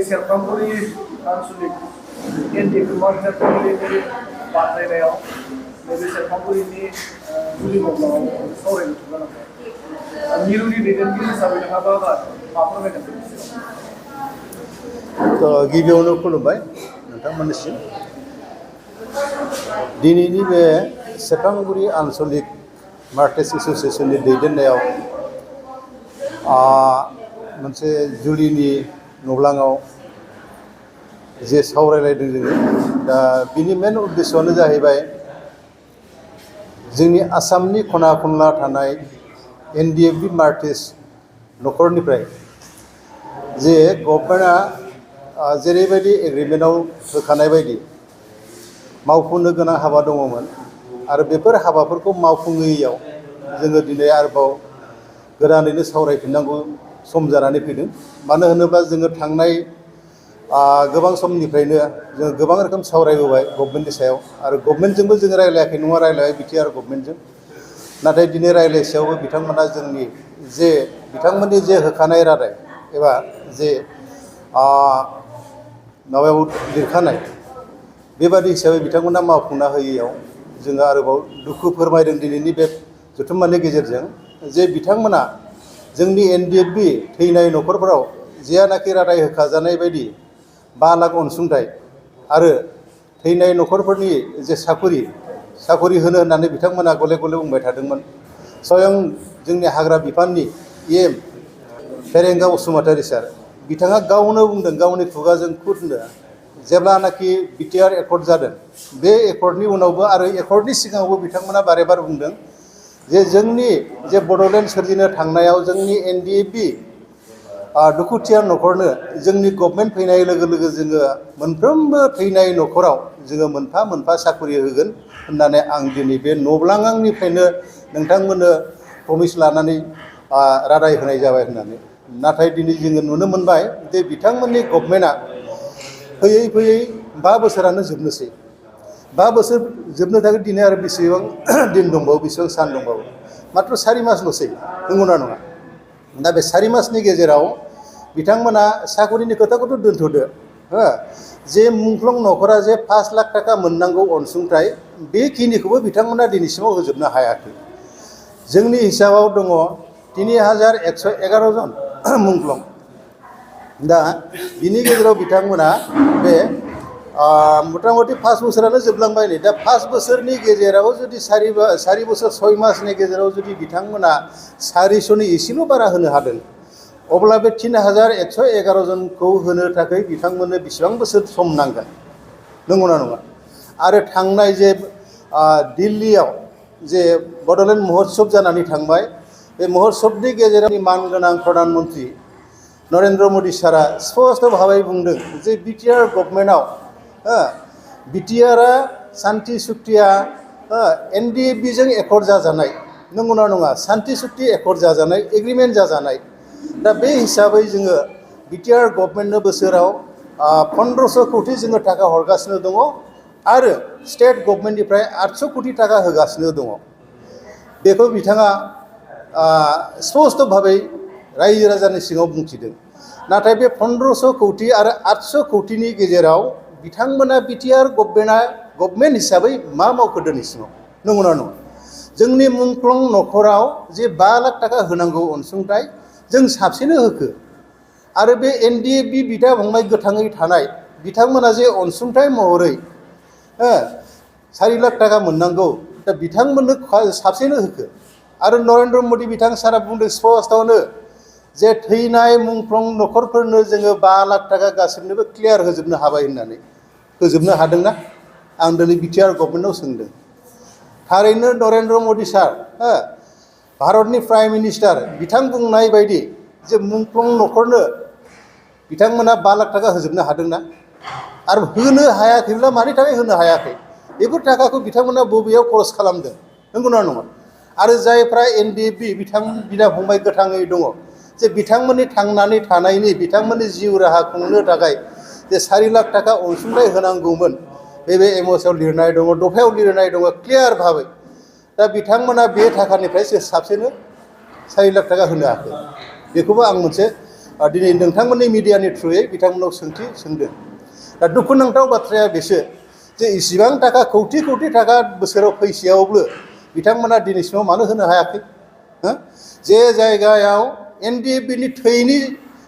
सेरफांगुरि आनसलिक NDFB martyr फेमिलिनि बानजायनायाव नैबे सेरफांगुरिनि जुलि मब्लाव सावरायनो थुंगानांबाय मिरुनि दैदेनगिरि हिसाबै नोंथाङा मा फोरमायगोन? गिबियावनो खुलुमबाय नोंथांमोननिसिम। दिनैनि बे सेरफांगुरि आनसलिक मार्टार्स एस'सिएशननि दैदेननायाव मोनसे जुलिनि नब्लाङाव जे सावरायलायदों जोङो, दा बिनि मेन उद्देश्यआनो जाहैबाय जोंनि आसामनि खना खनला थानाय एनडिएफबि मार्टार्स न'खरनिफ्राय जे गभर्नमेन्टआ जेरैबायदि एग्रिमेन्टआव होखानाय बायदि मावफुंनो गोनां हाबा दङमोन आरो बेफोर हाबाफोरखौ मावफुङैयाव जोङो दिनै आरोबाव गोदानैनो सावरायफिननांगौ सम जानानै फैदों। मानो होनोब्ला जोङो थांनाय गोबां समनिफ्रायनो जोङो गोबां रोखोम सावरायबोबाय गभर्नमेन्टनि सायाव आरो गभर्नमेन्टजोंबो जोङो रायज्लायाखै नङा, रायज्लायबाय बिटिआर गभर्नमेन्टजों। नाथाय दिनै रायज्लायसेयावबो बिथांमोना जोंनि जे बिथांमोननि जे होखानाय रादाय एबा जे माबायाव लिरखानाय बेबादि हिसाबै बिथांमोना मावफुंना होयैयाव जोङो आरोबाव दुखु फोरमायदों दिनैनि बे जथुम्मानि गेजेरजों जे बिथांमोना जोंनि एनडिएफबि थैनाय न'खरफोराव जेयानाखि रादाय होखाजानाय बायदि 5 लाख अनसुंथाइ आरो थैनाय न'खरफोरनि जे साखरि होनो होननानै बिथांमोना गले गले बुंबाय थादोंमोन। स्वयं जोंनि हाग्रा बिफाननि एम फेरेंगा बसुमतारी सार बिथाङा गावनो बुंदों, गावनि खुगाजों खुदनो, जेब्लानाखि बिटिआर एकर्ड जादों बे एकर्डनि उनावबो आरो एकर्डनि सिगाङावबो बिथांमोना बारे बार बुंदों जे जोंनि जे बड'लेण्ड सोरजिनो थांनायाव जोंनि एनडिएफबि दुखुथिया न'खरनो जोंनि गभर्नमेन्ट फैनाय लोगो लोगो जोङो मोनफ्रोमबो थैनाय न'खराव जोङो मोनफा मोनफा साखरि होगोन होननानै आं दिनै बे नब्लाङांनिफ्रायनो नोंथांमोननो प्रमिस लानानै रादाय होनाय जाबाय होननानै। नाथाय दिनै जोङो नुनो मोनबाय जे बिथांमोननि गभर्नमेन्टआ फैयै फैयै 5 बोसोरानो जोबनोसै। 5 बोसोर जोबनो थाखाय दिनै आरो बेसेबां दिन दंबावो, बेसेबां सान दंबावो, मात्र 4 मासल'सै, नंगौना नङा? दा बे 4 मासनि गेजेराव बिथांमोना साखरिनि खोथाखौथ' दोनथ'दो, जे मुंख्लं न'खरा जे 5 लाख थाखा मोननांगौ अनसुंथाइ बेखिनिखौबो बिथांमोना दिनैसिमाव होजोबनो हायाखै। जोंनि हिसाबाव दङ 3111 जन मुंख्लं। दा बिनि गेजेराव बिथांमोना बे मथा मथि 5 बोसोरानो जोबलांबाय नै। दा 5 बोसोरनि गेजेराव जुदि 4 बोसोर 6 मासनि गेजेराव जुदि बिथांमोना 400नि एसेल' बारा होनो हादों, अब्ला बे 3111 जनखौ होनो थाखाय बिथांमोननो बेसेबां बोसोर सम नांगोन, नंगौना नङा? आरो थांनाय जे दिल्लीयाव जे बड'लेण्ड महोत्सब जानानै थांबाय, बे महोत्सबनि गेजेराव मानगोनां प्रधान मन्त्रि नरेन्द्र मदि सारा स्पष्ट भाबै बुंदों जे बिटिआर गभर्नमेन्टआव बिटिआरआ सान्ति सुक्तिया एनडिएफबिजों एकर्ड जाजानाय, नंगौना नङा? सान्ति सुक्ति एकर्ड जाजानाय, एग्रिमेन्ट जाजानाय। दा बे हिसाबै जोङो बिटिआर गभर्नमेन्टनो बोसोराव 1500 कोटि जोङो थाखा हरगासिनो दङ आरो स्टेट गभर्नमेन्टनिफ्राय 800 कोटि थाखा होगासिनो दङ। बेखौ बिथाङा स्पष्ट भाबै रायजो राजानि सिगाङाव बुंथिदों। नाथाय बे 1500 कोटि आरो 800 कोटिनि गेजेराव बिथांमोना बिटिआर गभर्नमेन्ट हिसाबै मा मावखो दिनैसिमाव, नंगौना नङा? जोंनि मुंख्लं न'खराव जे 5 लाख थाखा होनांगौ अनसुंथाइ जों साबसेनो होखो? आरो बे एनडिएफबि बिदा फंबाय गोथाङै थानाय बिथांमोना जे अनसुंथाइ महरै 4 लाख थाखा मोननांगौ, दा बिथांमोननो साबसेनो होखो? आरो नरेन्द्र मदि बिथां सारा बुंदों स्पष्टआवनो जे थैनाय मुंख्लं न'खरफोरनो जोङो 5 लाख थाखा गासैनोबो क्लियार होजोबनो हाबाय होननानै। होजोबनो हादोंना? आं दिनै बिटिआर गभर्नमेन्टआव सोंदों। थारैनो नरेन्द्र मदि सार, भारतनि प्राइम मिनिस्टार बिथां बुंनाय बायदि जे मुंख्लं न'खरनो बिथांमोना 5 लाख थाखा होजोबनो हादोंना? आरो होनो हायाखैब्ला मानि थाखाय होनो हायाखै? बेफोर थाखाखौ बिथांमोना बबेयाव खरस खालामदों, नंगौना नङा? आरो जायफ्रा एनडिएफबि बिदा फंबाय गोथाङै दङ, जे बिथांमोननि थांनानै थानायनि, बिथांमोननि जिउ राहा खुंनो थाखाय जे 4 लाख थाखा अनसुंथाइ होनांगौमोन, बे एमअएसआव लिरनाय दङ, दफायाव लिरनाय दङ क्लियार भाबै। दा बिथांमोना बे थाखानिफ्राय साबसेनो 4 लाख थाखा होनो हायाखै। बेखौबो आं मोनसे दिनै नोंथांमोननि मिडियानि थ्रुयै बिथांमोनाव सोंथि सोंदों। दा दुखुनांथाव बाथ्राया बेसो जे इसिबां थाखा कौटि कौटि थाखा बोसोराव फैसेयावबो बिथांमोना दिनैसिमाव मानो होनो हायाखै? जे जायगायाव एनडिएफबिनि थैनि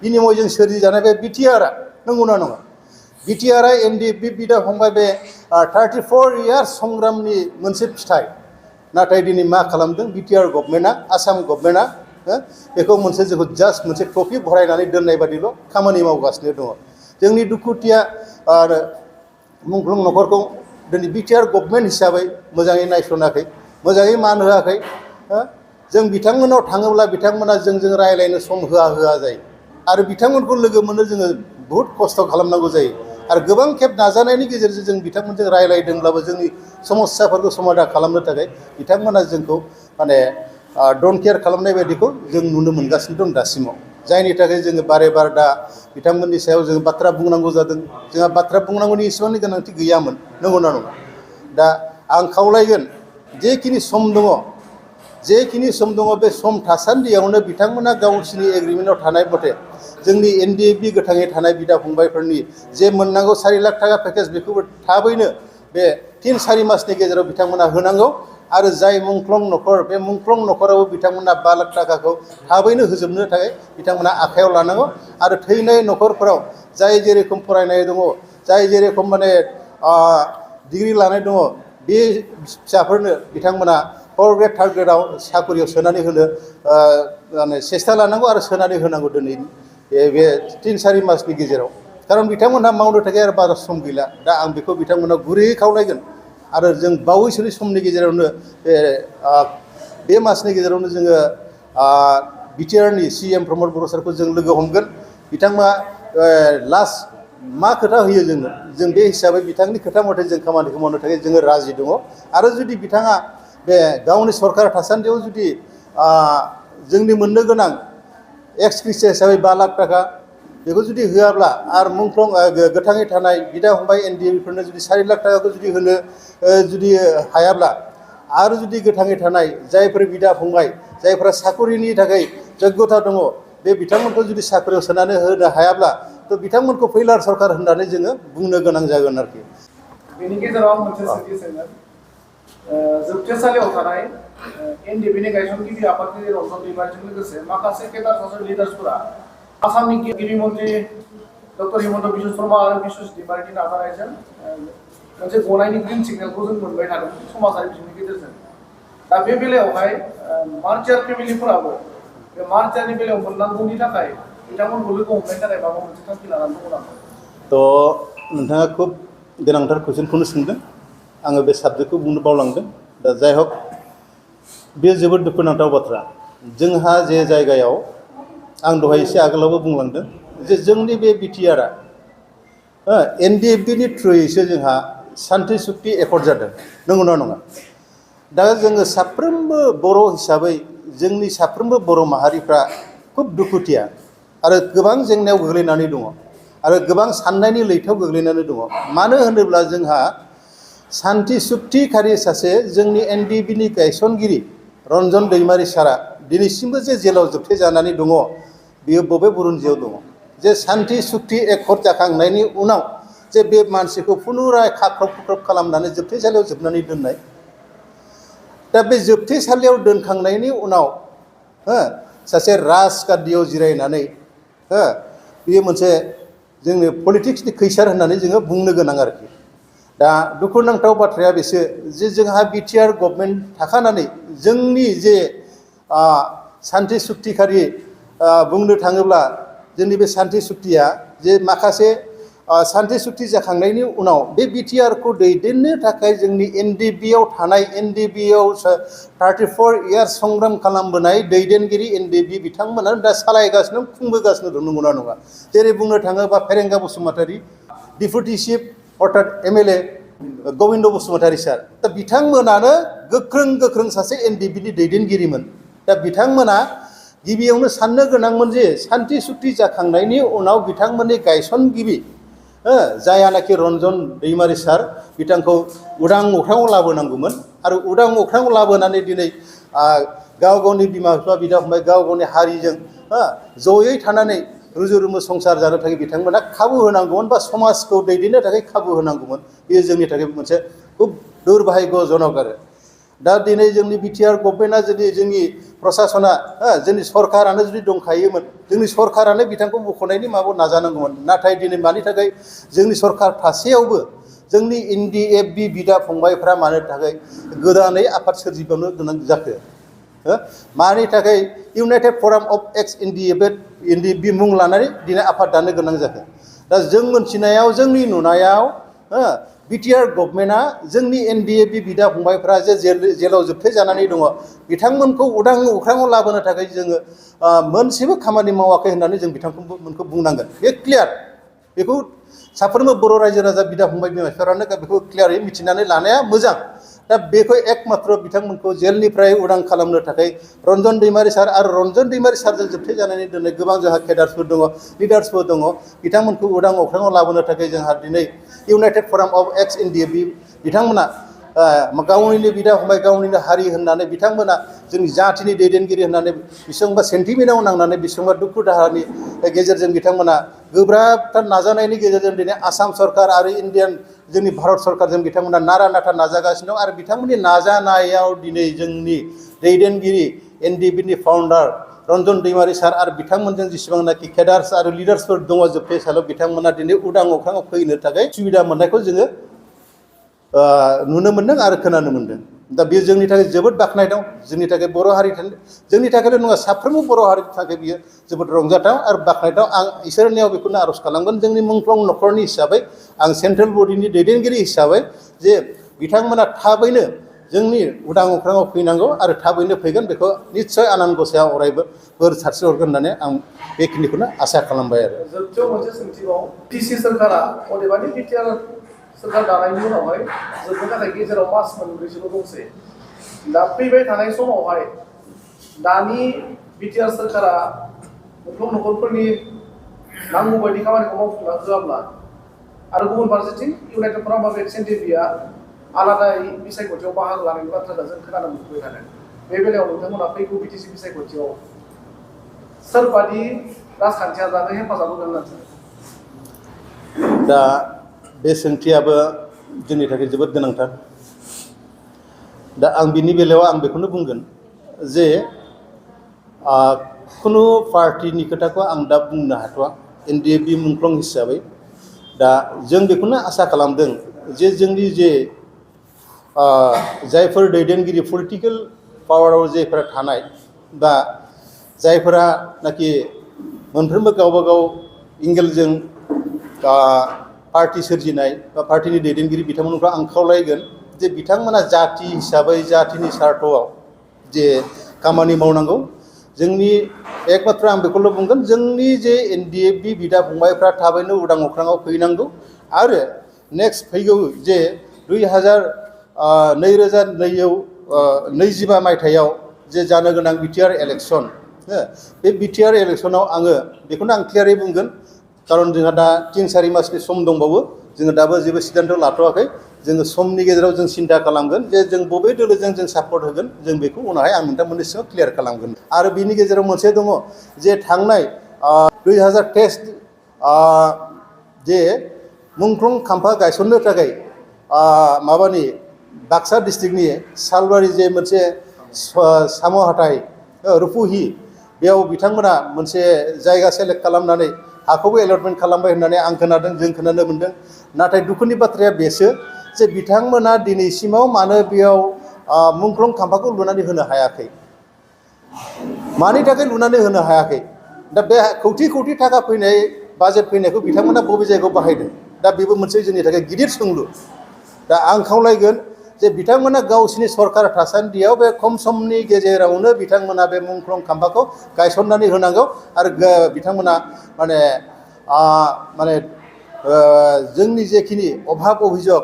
बिनिमयजों सोरजिजानाय बे बिटिआरआ नंगौना नङा? बिटिआरआ एनडिएफबि बिदा फंबाय बे 34 इयार्स संग्रामनि मोनसे फिथाइ। नाथाय दिनै मा खालामदों बिटिआर गभर्नमेन्टआ, आसाम गभर्नमेन्टआ बेखौ मोनसे जोंखौ जास्ट मोनसे ट्रफि भरायनानै दोननाय बादिल' खामानि मावगासिनो दङ। जोंनि दुखुथिया मुंख्लं न'खरखौ दिनै बिटिआर गभर्नमेन्ट हिसाबै मोजाङै नायसनाखै, मोजाङै मान होआखै। जों बिथांमोनाव थाङोब्ला बिथांमोना जोंजों रायज्लायनो सम होआ जायो आरो बिथांमोनखौ लोगो मोननो जोङो बहुद खस्थ' खालामनांगौ जायो आरो गोबां खेब नाजानायनि गेजेरजों जों बिथांमोनजों रायज्लायदोंब्लाबो जोंनि समस्याफोरखौ समाधान खालामनो थाखाय बिथांमोना जोंखौ माने डन्ट केयार खालामनाय बायदिखौ जों नुनो मोनगासिनो दं दासिमाव। जायनि थाखाय जोङो बारे बार दा बिथांमोननि सायाव जोङो बाथ्रा बुंनांगौ जादों। जोंहा बाथ्रा बुंनांगौनि एसेबांनि गोनांथि गैयामोन, नंगौना नङा? दा आं खावलायगोन जेखिनि सम दङ बे सम थासान्दियावनो बिथांमोना गावसोरनि एग्रिमेन्टआव थानाय मथे जोंनि एनडिएफबि गोथाङै थानाय बिदा फंबायफोरनि जे मोननांगौ 4 लाख थाखा पेकेज बेखौबो थाबैनो बे 3-4 मासनि गेजेराव बिथांमोना होनांगौ आरो जाय मुंख्लं न'खर बे मुंख्लं न'खरावबो बिथांमोना 5 लाख थाखाखौ थाबैनो होजोबनो थाखाय बिथांमोना आखायाव लानांगौ आरो थैनाय न'खरफोराव जाय जेरेखम फरायनाय दङ, जाय जेरेखम माने डिग्रि लानाय दङ, बे फिसाफोरनो बिथांमोना 4 ग्रेड 3 ग्रेडआव साख्रियाव सोनानै होनो माने सेस्था लानांगौ आरो सोनानै होनांगौ दिनै बे 3-4 मासनि गेजेराव। खारन बिथांमोनहा मावनो थाखाय आरो बारा सम गैला। दा आं बेखौ बिथांमोनाव गुरैयै खावलायगोन आरो जों बावैसोनि समनि गेजेरावनो बे मासनि गेजेरावनो जोङो बिटिआरनि सिएम प्रमद बर' सारखौ जों लोगो हमगोन। बिथाङा लास्ट मा खोथा होयो जों बे हिसाबै बिथांनि खोथा मथे जों खामानिखौ मावनो थाखाय जोङो राजि दङ। आरो जुदि बिथाङा बे गावनि सरकार थासान्दियाव जुदि जोंनि मोननो गोनां एक्स ग्रेसिया हिसाबै 5 लाख थाखा बेखौ जुदि होआब्ला आरो मुंख्लं गोथाङै थानाय बिदा फंबाय एनडिएफबिफोरनो जुदि 4 लाख थाखाखौ जुदि होनो जुदि हायाब्ला आरो जुदि गोथाङै थानाय जायफोर बिदा फंबाय जायफोरा साकरिनि थाखाय जग्यता दङ बे बिथांमोनखौ जुदि साख्रियाव सोनानै होनो हायाब्ला थ' बिथांमोनखौ फैलार सरकार होननानै जोङो बुंनो गोनां जागोन आरोखि। बेनि गेजेराव मोनसे सोंथि सोंगोन। जोबथेसालियाव थानाय एनडिएफबिनि गायसनगिरि आफादगिरि रन्जन दैमारिजों लोगोसे माखासे केडार सासे लिडार्सफोरा आसामनि गिबि मन्त्रि डक्टर हिमन्त बिश्व शर्मा आरो बिश्वजित दैमारिनि नाजानायजों मोनसे गनायनि ग्रिन सिगनेलखौ जों मोनबाय थादों समाजारि बिजोंनि गेजेरजों। दा बे बेलायावहाय मार्टियार फेमिलिफोराबो बे मार्टियारनि बेलायाव मोननांगौनि थाखाय बिथांमोनखौ लोगो हमनायनि थाखाय माबा मोनसे थांखि लानानै दङ नामा? थ' नोंथाङा खुब गोनांथार कुइसनखौनो सोंदों। आङो बे साबजेक्टखौ बुंनो बावलांदों। दा जाय हक बेयो जोबोद दुखुनांथाव बाथ्रा। जोंहा जे जायगायाव आं दहाय एसे आगोलावबो बुंलांदों जे जोंनि बे बिटिआरआ एनडिएफबिनि थ्रुयैसो जोंहा सान्थि सुक्ति एकर्ड जादों, नंगौना नङा? दा जोङो साफ्रोमबो बर' हिसाबै जोंनि साफ्रोमबो बर' माहारिफ्रा खुब दुखुथिया आरो गोबां जेंनायाव गोग्लैनानै दङ आरो गोबां साननायनि लैथोआव गोग्लैनानै दङ। मानो होनोब्ला जोंहा सान्थि सुक्तिखारि सासे जोंनि एनडिएफबिनि गायसनगिरि रन्जन दैमारि सारा दिनैसिमबो जे जेलाव जोबथेजानानै दङ, बियो बबे बुरुन्जियाव दङ? जे सान्थि सुक्ति एकर्ड जाखांनायनि उनाव जे बे मानसिखौ पुनराय खाख्रब खुख्रब खालामनानै जोबथेसालियाव जोबनानै दोननाय। दा बे जोबथेसालियाव दोनखांनायनि उनाव सासे राजगादियाव जिरायनानै बेयो मोनसे जोंनि पलिटिक्सनि खैसार होननानै जोङो बुंनो गोनां आरोखि। दा दुखुनांथाव बाथ्राया बेसो जे जोंहा बिटिआर गभर्नमेन्ट थाखानानै जोंनि जे सान्थि सुक्तिखारि बुंनो थाङोब्ला जोंनि बे सान्थि सुक्तिया जे माखासे सान्थि सुक्ति जाखांनायनि उनाव बे बिटिआरखौ दैदेननो थाखाय जोंनि एनडिएफबियाव थानाय एनडिएफबियाव 34 इयार्स संग्राम खालामबोनाय दैदेनगिरि एनडिएफबि बिथांमोना दा सालायगासिनो खुंबोगासिनो दं, नंगौना नङा? जेरै बुंनो थाङोबा फेरेंगा बसुमतारी, डिपुटि चिफ अर्थात एमएलए गबिन्द बसुमतारी सार, दा बिथांमोनानो गोख्रों सासे एनडिएफबिनि दैदेनगिरिमोन। दा बिथांमोना गिबियावनो साननो गोनांमोन जे सान्थि सुक्ति जाखांनायनि उनाव बिथांमोननि गायसनगिरि जायानाखि रन्जन दैमारि सार बिथांखौ उदां अख्राङाव लाबोनांगौमोन आरो उदां अख्राङाव लाबोनानै दिनै गाव गावनि बिमा बिफा बिदा फंबाय गाव गावनि हारिजों जयै थानानै रुजु रुमु संसार जानो थाखाय बिथांमोना खाबु होनांगौमोन बा समाजखौ दैदेननो थाखाय खाबु होनांगौमोन बेयो जोंनि थाखाय मोनसे खुब दुर्भाग्यजनक आरो दा दिनै जोंनि बिटिआर गभर्नमेन्टआ जुदि जोंनि प्रशासना जोंनि सरकारानो जुदि दंखायोमोन जोंनि सरकारानो बिथांखौ बख'नायनि माबायाव नाजानांगौमोन नाथाय दिनै मानि थाखाय जोंनि सरकार थासेयावबो जोंनि एनडिएफबि बिदा फंबायफ्रा मानो थाखाय गोदानै आफाद सोरजिबावनो गोनां जाखो मानि थाखाय इउनाइटेड फराम अफ एक्स एनडिएफबि मुं लानानै दिनै आफाद दानो गोनां जाखो दा जों मोनथिनायाव जोंनि नुनायाव बिटिआर गभर्नमेन्टआ जोंनि एनडिएफबि बिदा फंबायफ्रा जे जेलाव जोबथे जानानै दङ बिथांमोनखौ उदां अख्राङाव लाबोनो थाखाय जोङो मोनसेबो खामानि मावाखै होननानै जों बिथांमोनखौ बुंनांगोन बे क्लियार बेखौ साफ्रोमबो बर' रायजो राजा बिदा फंबाय बिमा बिफाफ्रानो बेखौ क्लियारै मिथिनानै लानाया मोजां दा बेखौ एकमात्र बिथांमोनखौ जेलनिफ्राय उदां खालामनो थाखाय रन्जन दैमारि सार आरो रन्जन दैमारि सारजों जोबथे जानानै दोननाय गोबां जोंहा केडार्सफोर दङ लिडार्सफोर दङ बिथांमोनखौ उदां अख्राङाव लाबोनो थाखाय जोंहा दिनै इउनाइटेड फराम अफ एक्स एनडिएफबि बिथांमोना गावनिनो बिदा फंबाय गावनिनो हारि होननानै बिथांमोना जोंनि जाथिनि दैदेनगिरि होननानै बेसेबांबा सेन्टिमेन्टआव नांनानै बेसेबांबा दुखु दाहानि गेजेरजों बिथांमोना गोब्राबथार नाजानायनि गेजेरजों दिनै आसाम सरकार आरो इन्डियान जोंनि भारत सरकारजों बिथांमोना नारा नाथा नाजागासिनो दं आरो बिथांमोननि नाजानायाव दिनै जोंनि दैदेनगिरि एनडिएफबिनि फाउन्डार रन्जन दैमारि सार आरो बिथांमोनजों जेसेबांनाखि केडार्स आरो लिडार्सफोर दङ जोबथे सालाव बिथांमोना दिनै उदां अख्राङाव फैनो थाखाय सुबिदा मोननायखौ जोङो नुनो मोनदों आरो खोनानो मोनदों दा बेयो जोंनि थाखाय जोबोद बाख्नायथाव जोंनि थाखाय बर' हारि जोंनि थाखायल' नङा साफ्रोमबो बर' हारिनि थाखाय बियो जोबोद रंजाथाव आरो बाख्नायथाव आं इसोरनियाव बेखौनो आर'ज खालामगोन जोंनि मुंख्लं न'खरनि हिसाबै आं सेन्ट्रेल बडिनि दैदेनगिरि हिसाबै जे बिथांमोना थाबैनो जोंनि उदां अख्राङाव फैनांगौ आरो थाबैनो फैगोन बेखौ निस्सय आनान गसाया अरायबो बोर सारस्रि हरगोन होननानै आं बेखिनिखौनो आसा खालामबाय आरो जोबथियाव मोनसे सोंथिबाव टिसि सरकारा अदेबानि बिटिआर सरकार दानायनि उनावहाय जोबनो थाखाय गेजेराव मास मोनब्रैसोल' दंसै दा फैबाय थानाय समावहाय दानि बिटिआर सरकारा मुंख्लं न'खरफोरनि नांगौ बायदि खामानिखौ मावफुंना होआब्ला आरो गुबुन फारसेथिं इउनाइटेड फराम अफ एक्स एनडिएफबिआ आलादायै बिसायख'थियाव बाहागो लानायनि बाथ्राखौ जों खोनानो मोनबाय थादों बे बेलायाव नोंथांमोना फैगौ बिटिसि बिसायख'थियाव सोरबादि राजखान्थिया जानो हेफाजाब होगोन होननानै दा बे सोंथियाबो जोंनि थाखाय जोबोद गोनांथार दा आं बिनि बेलायाव आं बेखौनो बुंगोन जे खुनु पार्टिनि खोथाखौ आं दा बुंनो हाथ'वा एनडिएफबि मुंख्लं हिसाबै दा जों बेखौनो आसा खालामदों जे जोंनि जे जायफोर दैदेनगिरि पलिटिकेल पावाराव जायफोरा थानाय बा जायफोरा नाखि मोनफ्रोमबो गावबा गाव एंगेलजों पार्टी सोरजिनाय बा पार्टीनि दैदेनगिरि बिथांमोनखौ आं खावलायगोन जे बिथांमोना जाति हिसाबै जातिनि स्वार्थआव जे खामानि मावनांगौ जोंनि एकमात्र आं बेखौल' बुंगोन जोंनि जे एनडिएफबि बिदा फंबायफ्रा थाबैनो उदां अख्राङाव फैनांगौ आरो नेक्स्ट फैगौ जे 2022 मायथाइयाव जे जानो गोनां बिटिआर इलेक्सन बे बिटिआर इलेक्सनाव आङो बेखौनो आं क्लियारै बुंगोन खारन जोंहा दा 3-4 मासनि सम दंबावो जोङो दाबो जेबो सिद्धान्त लाथ'वाखै जोङो समनि गेजेराव जों सिन्था खालामगोन जे जों बबे दोलोजों जों सापर्ट होगोन जों बेखौ उनावहाय आं नोंथांमोननि सिगाङाव क्लियार खालामगोन आरो बिनि गेजेराव मोनसे दङ जे थांनाय 2023 जे मुंख्लं खाम्फा गायसननो थाखाय माबानि बाक्सा डिस्ट्रिक्टनि सालबारि जे मोनसे साम' हाथाइ रुपुहि बेयाव बिथांमोना मोनसे जायगा सेलेक्ट खालामनानै हाखौबो एलटमेन्ट खालामबाय होननानै आं खोनादों जों खोनानो मोनदों नाथाय दुखुनि बाथ्राया बेसो जे बिथांमोना दिनैसिमाव मानो बेयाव मुंख्लं खाम्फाखौ लुनानै होनो हायाखै मानि थाखाय लुनानै होनो हायाखै दा बे कौटि कौटि थाखा फैनाय बाजेट फैनायखौ बिथांमोना बबे जायगायाव बाहायदों दा बेबो मोनसे जोंनि थाखाय गिदिर सोंलु दा आं खावलायगोन जे बिथांमोना गावसिनि सरकार थासान्दियाव बे खम समनि गेजेरावनो बिथांमोना बे मुंख्लं खाम्फाखौ गायसननानै होनांगौ आरो बिथांमोना माने जोंनि जेखिनि अभाब अभियोग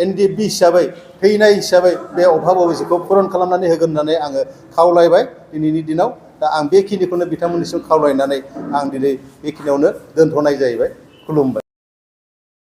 एनडिएफबि हिसाबै फैनाय हिसाबै बे अभाब अभियोगखौ पुरन खालामनानै होगोन होननानै आङो खावलायबाय दिनैनि दिनाव दा आं बेखिनिखौनो बिथांमोननिसिम खावलायनानै आं दिनै बेखिनियावनो दोनथ'नाय जाहैबाय खुलुमबाय